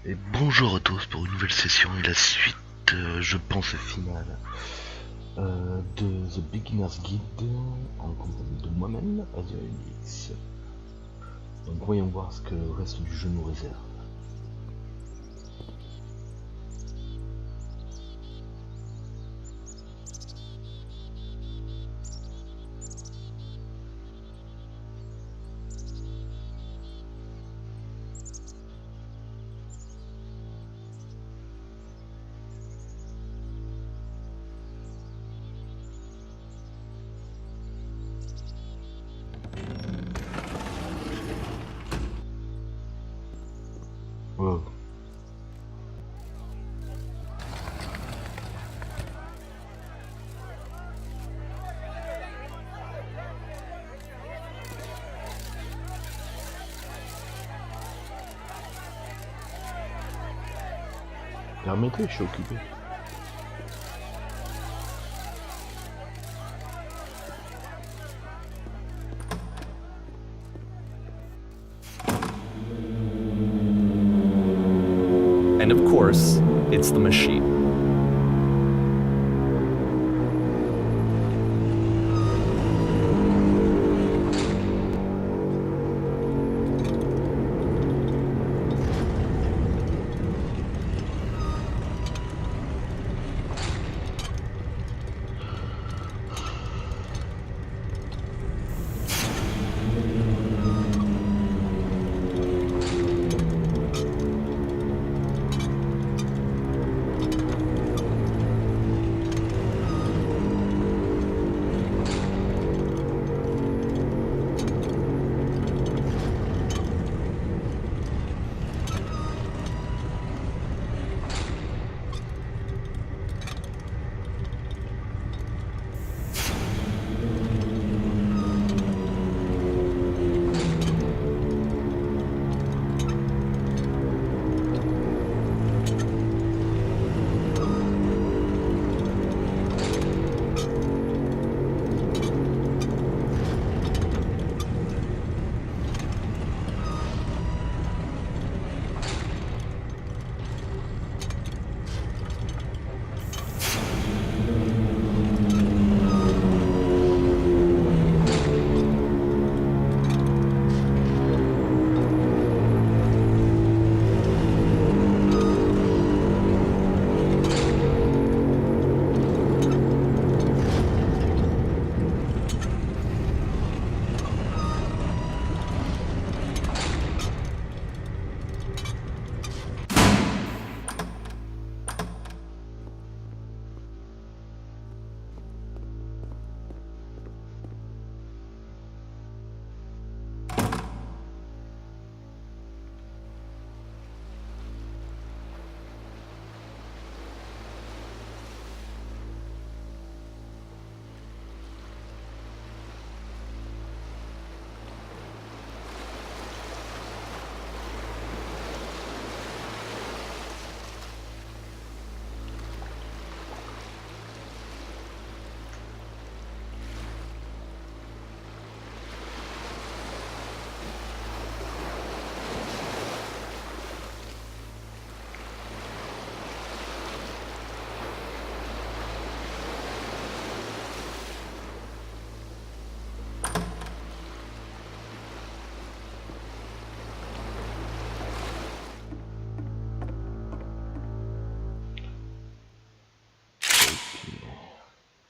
Et bonjour à tous pour une nouvelle session et la suite, je pense, finale de The Beginner's Guide en compagnie de moi-même, AzurielX. Donc voyons voir ce que le reste du jeu nous réserve. Wow. Permettez, je suis occupé. And of course, it's the machine.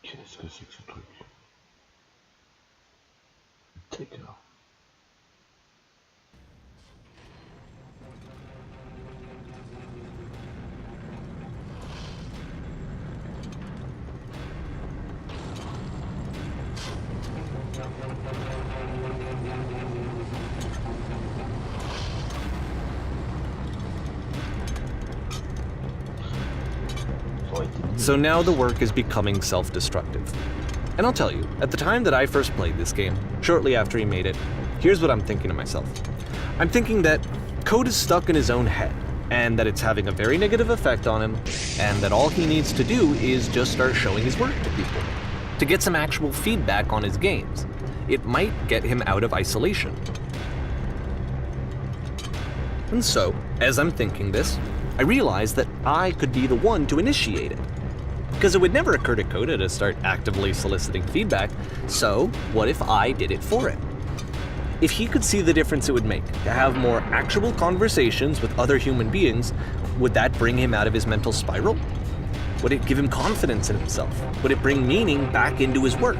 Qu'est-ce que c'est que ce truc? D'accord. So now the work is becoming self-destructive. And I'll tell you, at the time that I first played this game, shortly after he made it, here's what I'm thinking to myself. I'm thinking that Code is stuck in his own head, and that it's having a very negative effect on him, and that all he needs to do is just start showing his work to people, to get some actual feedback on his games. It might get him out of isolation. And so, as I'm thinking this, I realize that I could be the one to initiate it. Because it would never occur to Coda to start actively soliciting feedback, so what if I did it for him? If he could see the difference it would make to have more actual conversations with other human beings, would that bring him out of his mental spiral? Would it give him confidence in himself? Would it bring meaning back into his work?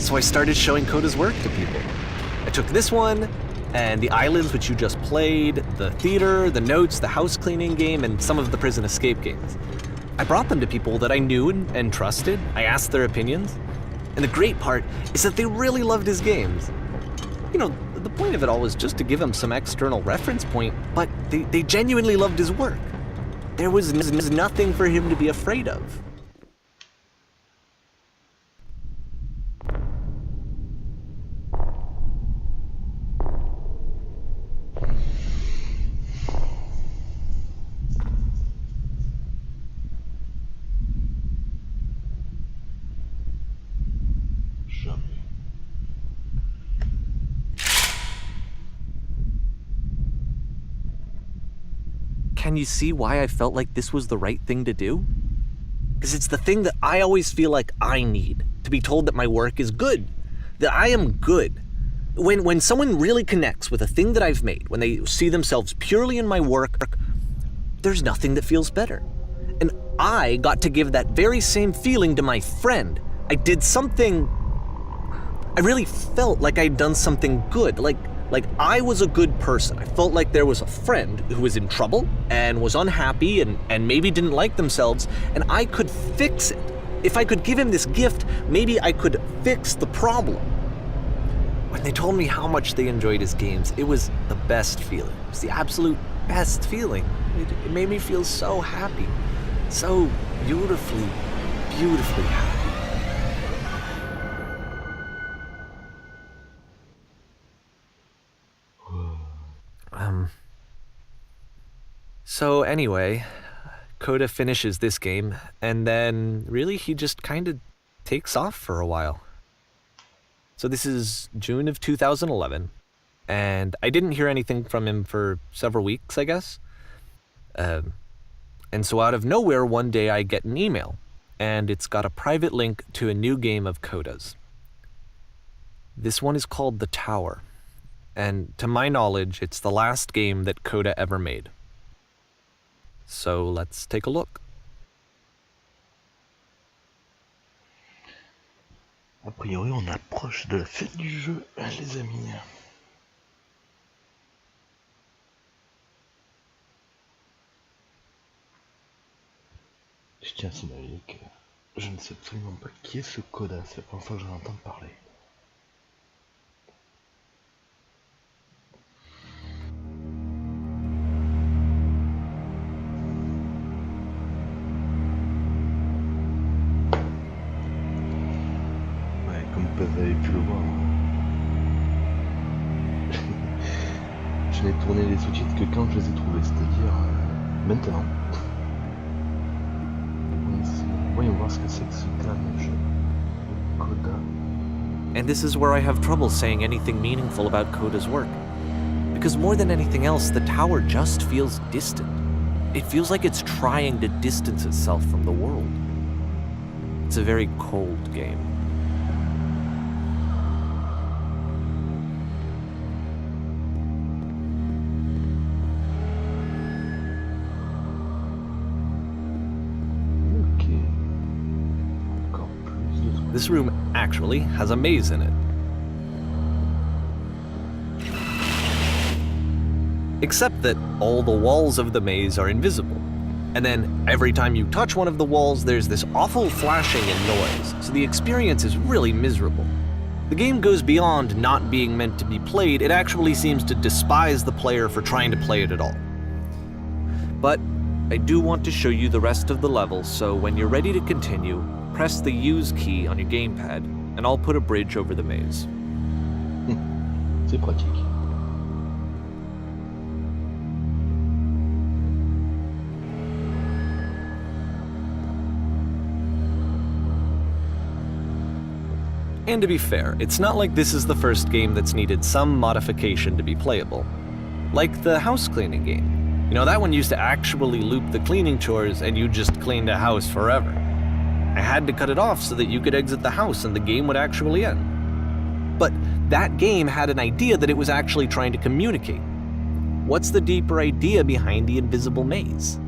So I started showing Coda's work to people. I took this one, and the islands which you just played, the theater, the notes, the house cleaning game, and some of the prison escape games. I brought them to people that I knew and trusted. I asked their opinions. And the great part is that they really loved his games. You know, the point of it all was just to give him some external reference point, but they genuinely loved his work. There was nothing for him to be afraid of. Can you see why I felt like this was the right thing to do? Because it's the thing that I always feel like I need, to be told that my work is good, that I am good. When someone really connects with a thing that I've made, when they see themselves purely in my work, there's nothing that feels better. And I got to give that very same feeling to my friend. I did something, I really felt like I'd done something good, like I was a good person. I felt like there was a friend who was in trouble and was unhappy and maybe didn't like themselves, and I could fix it. If I could give him this gift, maybe I could fix the problem. When they told me how much they enjoyed his games, it was the best feeling. It was the absolute best feeling. It made me feel so happy, so beautifully, beautifully happy. So anyway, Coda finishes this game, and then really he just kind of takes off for a while. So this is June of 2011, and I didn't hear anything from him for several weeks, I guess. And so out of nowhere, one day I get an email, and it's got a private link to a new game of Coda's. This one is called The Tower, and to my knowledge, it's the last game that Coda ever made. So let's take a look. A priori, on approche de la fête du jeu, les amis. Je tiens à signaler que je ne sais absolument pas qui est ce Coda, c'est la première fois que j'en entends parler. Vous avez pu le voir. Je n'ai tourné les sous-titres que quand je les ai trouvés, c'est-à-dire maintenant. Voyons voir ce que c'est que ce calme jeu. Coda. And this is where I have trouble saying anything meaningful about Coda's work. Because more than anything else, the tower just feels distant. It feels like it's trying to distance itself from the world. It's a very cold game. This room actually has a maze in it. Except that all the walls of the maze are invisible. And then every time you touch one of the walls, there's this awful flashing and noise, so the experience is really miserable. The game goes beyond not being meant to be played, it actually seems to despise the player for trying to play it at all. But I do want to show you the rest of the level, so when you're ready to continue, press the Use key on your gamepad, and I'll put a bridge over the maze. C'est pratique. And to be fair, it's not like this is the first game that's needed some modification to be playable. Like the house cleaning game. You know, that one used to actually loop the cleaning chores and you just cleaned a house forever. I had to cut it off so that you could exit the house and the game would actually end. But that game had an idea that it was actually trying to communicate. What's the deeper idea behind the invisible maze?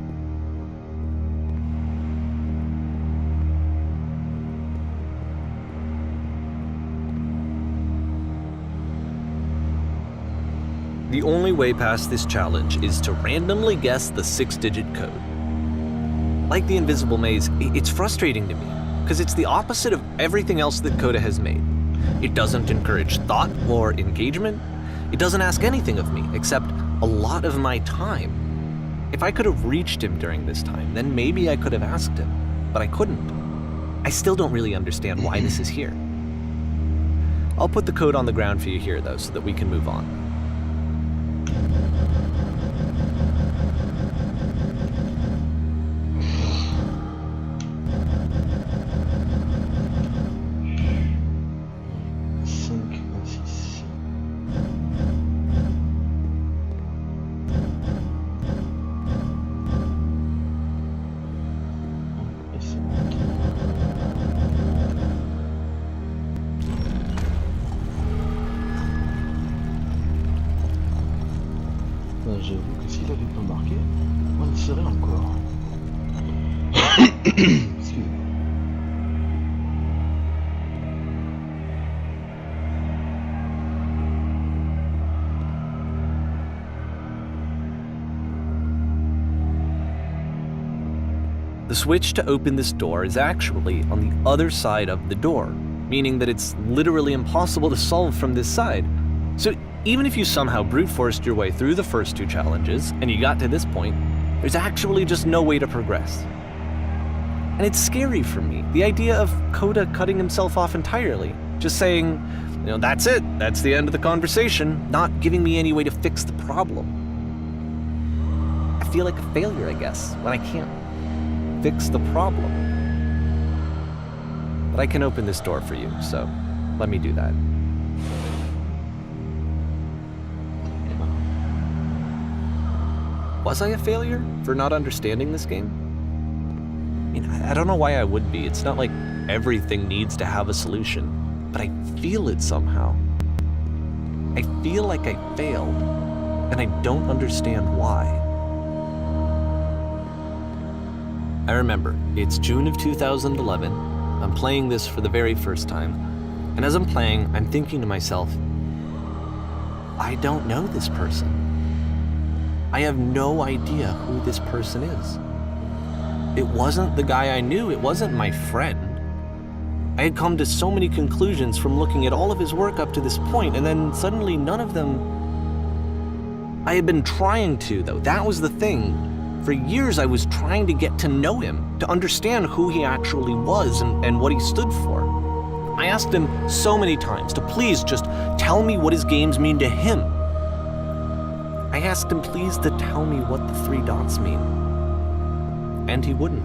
The only way past this challenge is to randomly guess the 6-digit code. Like the invisible maze, it's frustrating to me, because it's the opposite of everything else that Coda has made. It doesn't encourage thought or engagement. It doesn't ask anything of me, except a lot of my time. If I could have reached him during this time, then maybe I could have asked him, but I couldn't. I still don't really understand why this is here. I'll put the code on the ground for you here, though, so that we can move on. J'avoue que s'il avait pas marqué, on y serait encore. Excusez-moi. The switch to open this door is actually on the other side of the door, meaning that it's literally impossible to solve from this side. So even if you somehow brute forced your way through the first 2 challenges and you got to this point, there's actually just no way to progress. And it's scary for me, the idea of Coda cutting himself off entirely, just saying, you know, that's it, that's the end of the conversation, not giving me any way to fix the problem. I feel like a failure, I guess, when I can't fix the problem. But I can open this door for you, so let me do that. Was I a failure for not understanding this game? I mean, I don't know why I would be. It's not like everything needs to have a solution, but I feel it somehow. I feel like I failed, and I don't understand why. I remember, it's June of 2011. I'm playing this for the very first time, and as I'm playing, I'm thinking to myself, I don't know this person. I have no idea who this person is. It wasn't the guy I knew, it wasn't my friend. I had come to so many conclusions from looking at all of his work up to this point, and then suddenly none of them... I had been trying to, though, that was the thing. For years I was trying to get to know him, to understand who he actually was and what he stood for. I asked him so many times to please just tell me what his games mean to him. I asked him please to tell me what the 3 dots mean, and he wouldn't.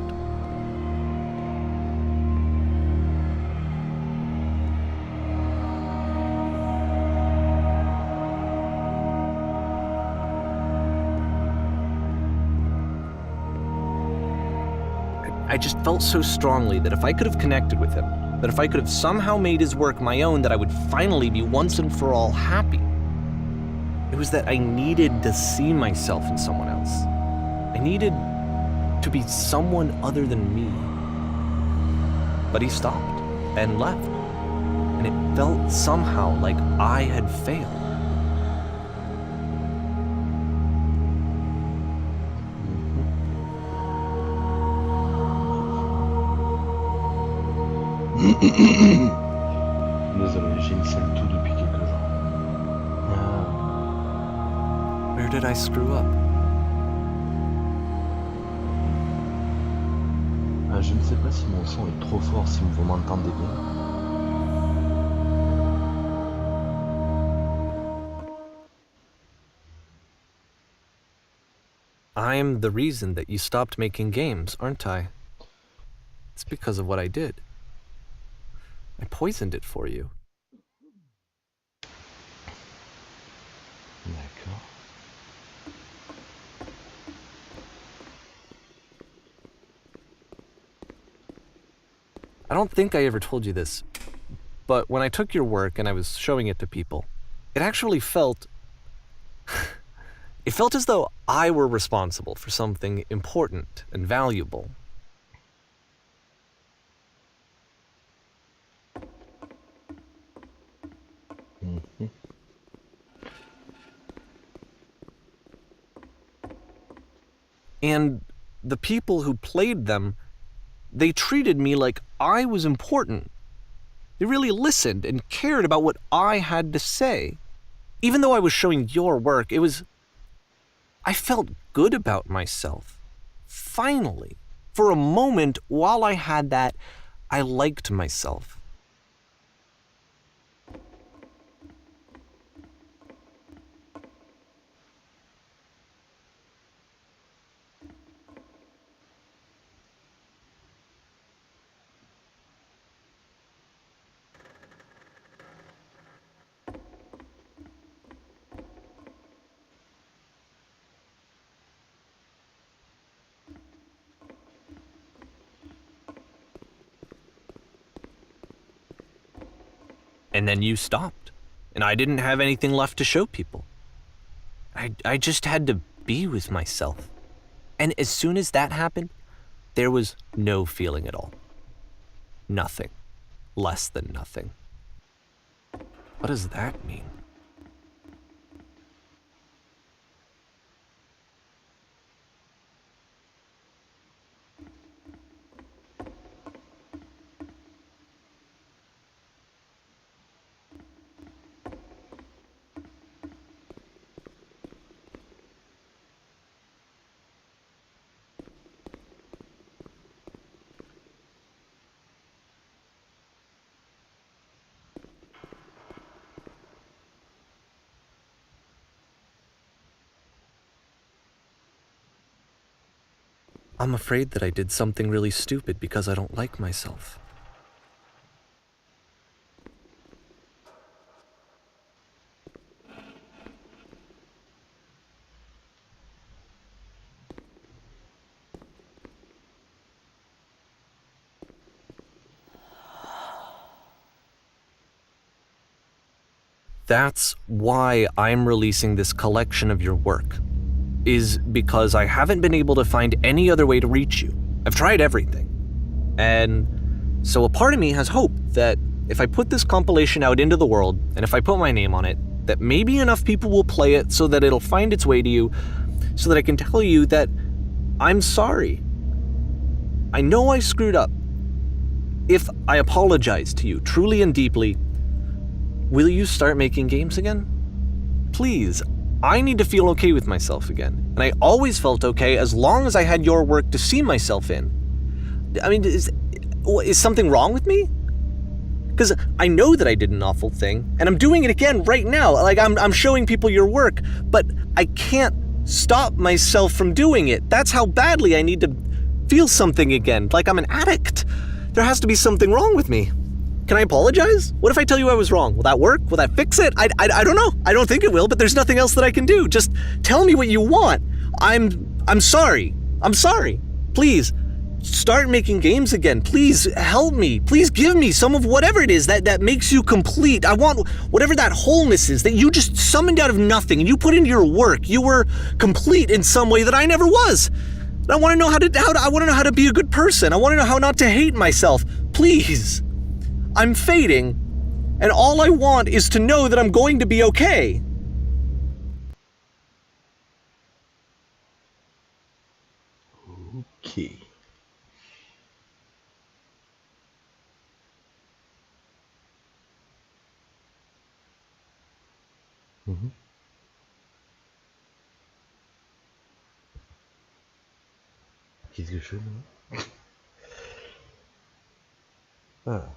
I just felt so strongly that if I could have connected with him, that if I could have somehow made his work my own, that I would finally be once and for all happy. It was that I needed to see myself in someone else. I needed to be someone other than me. But he stopped and left, and it felt somehow like I had failed. Désolé, j'ai une sale toux depuis quelques jours. Where did I screw up? Je ne sais pas si mon son est trop fort, si vous m'entendez bien. I'm the reason that you stopped making games, aren't I? It's because of what I did. I poisoned it for you. D'accord. I don't think I ever told you this, but when I took your work and I was showing it to people, it actually felt... it felt as though I were responsible for something important and valuable. Mm-hmm. And the people who played them, they treated me like I was important. They really listened and cared about what I had to say. Even though I was showing your work, I felt good about myself. Finally. For a moment, while I had that, I liked myself. And then you stopped, and I didn't have anything left to show people. I just had to be with myself. And as soon as that happened, there was no feeling at all. Nothing. Less than nothing. What does that mean? I'm afraid that I did something really stupid because I don't like myself. That's why I'm releasing this collection of your work, is because I haven't been able to find any other way to reach you. I've tried everything. And so a part of me has hope that if I put this compilation out into the world, and if I put my name on it, that maybe enough people will play it so that it'll find its way to you, so that I can tell you that I'm sorry. I know I screwed up. If I apologize to you truly and deeply, will you start making games again? Please, I need to feel okay with myself again. And I always felt okay as long as I had your work to see myself in. I mean, is something wrong with me? Because I know that I did an awful thing, and I'm doing it again right now. Like, I'm showing people your work, but I can't stop myself from doing it. That's how badly I need to feel something again, like I'm an addict. There has to be something wrong with me. Can I apologize? What if I tell you I was wrong? Will that work? Will that fix it? I don't know. I don't think it will, but there's nothing else that I can do. Just tell me what you want. I'm sorry. I'm sorry. Please, start making games again. Please help me. Please give me some of whatever it is that makes you complete. I want whatever that wholeness is that you just summoned out of nothing and you put into your work. You were complete in some way that I never was. And I want to know I want to know how to be a good person. I want to know how not to hate myself. Please. I'm fading, and all I want is to know that I'm going to be okay. Okay. Mhm. Qu'est-ce que je fais là? Ah,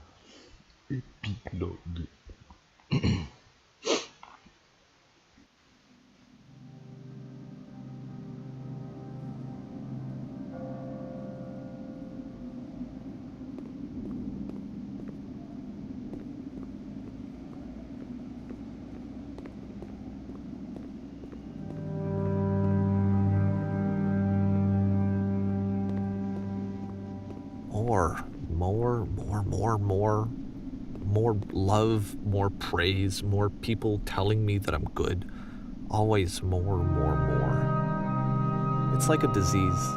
épilogue. more love, more praise, more people telling me that I'm good. Always more. It's like a disease.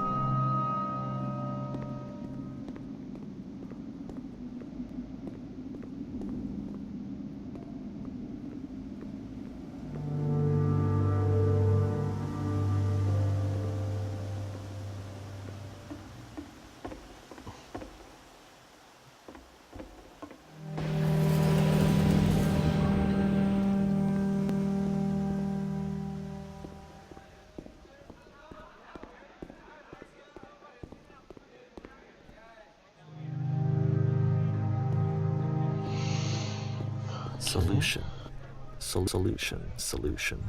Solution.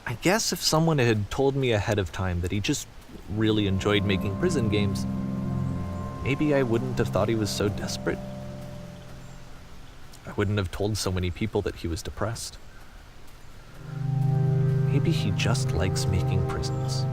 I guess if someone had told me ahead of time that he just really enjoyed making prison games, maybe I wouldn't have thought he was so desperate. I wouldn't have told so many people that he was depressed. Maybe he just likes making prisons.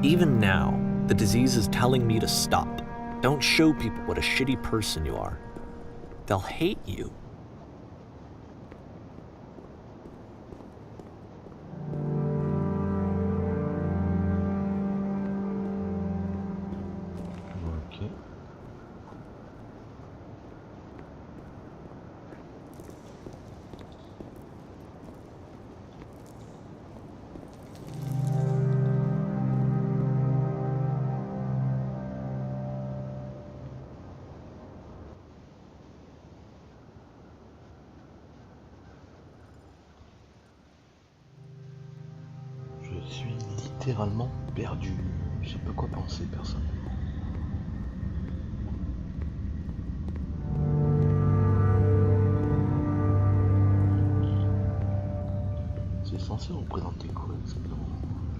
Even now, the disease is telling me to stop. Don't show people what a shitty person you are. They'll hate you. Ok. Je suis littéralement perdu. Je sais pas quoi penser, personnellement. C'est censé représenter quoi exactement?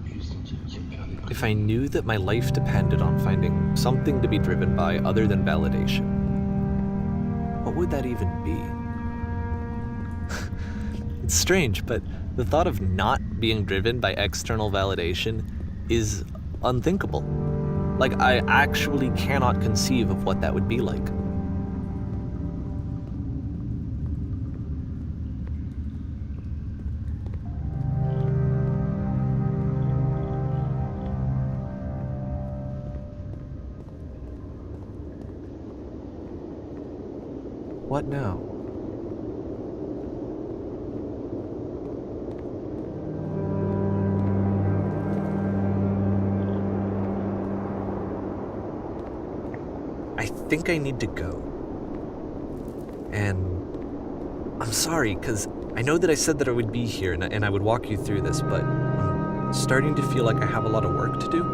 Juste un type qui aime faire des If I knew that my life depended on finding something to be driven by other than validation, what would that even be? It's strange, but the thought of not being driven by external validation is unthinkable. Like, I actually cannot conceive of what that would be like. What now? I think I need to go. And I'm sorry, because I know that I said that I would be here and I would walk you through this, but I'm starting to feel like I have a lot of work to do.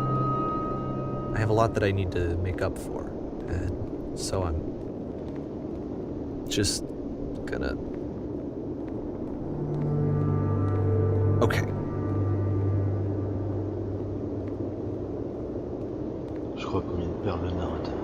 I have a lot that I need to make up for, and so I'm just gonna... Okay. Je crois qu'on vient de perdre le narrateur.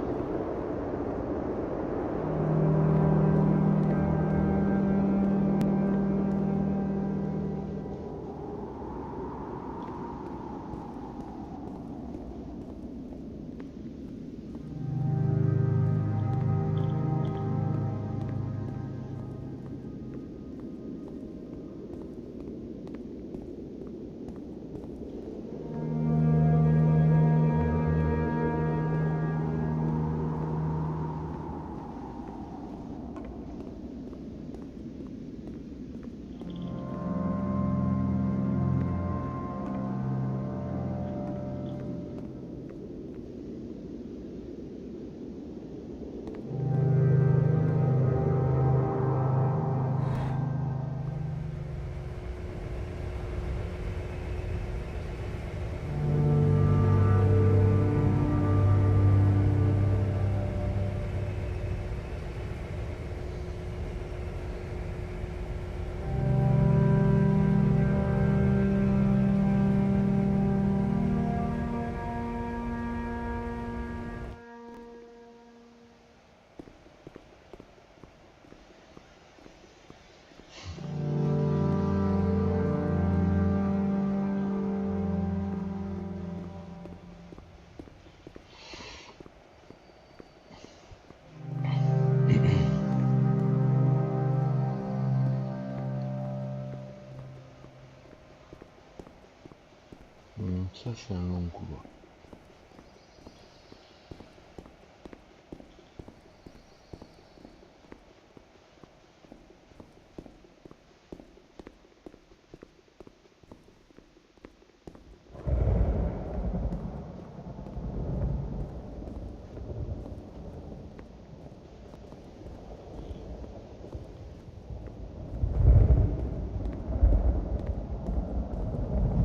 Ça c'est un long couloir.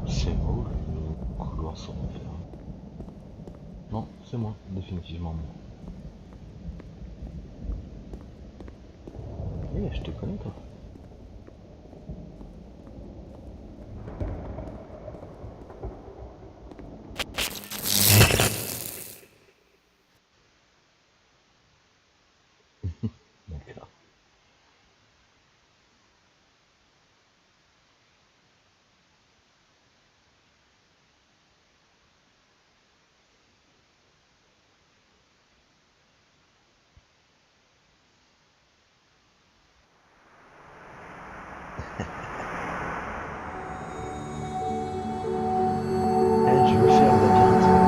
C'est moi le couloir sans refaire. Non, c'est moi, définitivement moi. Eh, je te connais toi. D'accord. Eh, je veux faire le labyrinthe.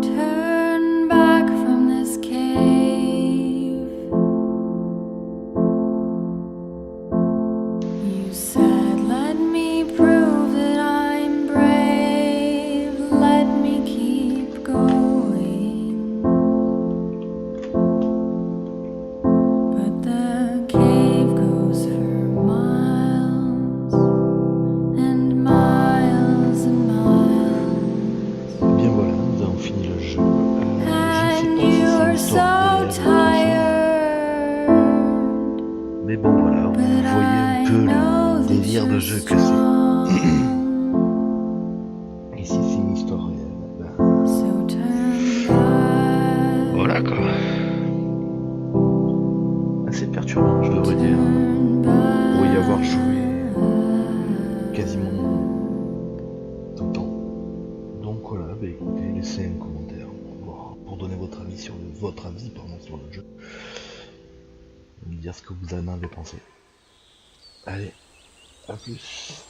Turn back from this cave. You said, let me prove that I'm brave. Let me keep going. But the cave goes for miles and miles and miles. Eh bien voilà, nous avons fini le jeu. And Je ne sais you're pas si c'est so une histoire tired. mais bon voilà, vous But voyez un I peu know le that délire de you're jeu que c'est. strong. Et si c'est une histoire réelle, ben So turn back. voilà quoi. Assez perturbant, je devrais dire. Pour y avoir joué quasiment tout le temps. Donc voilà, bah écoutez, laissez un commentaire pour donner votre avis sur le jeu. Me dire ce que vous en avez pensé. Allez, à plus.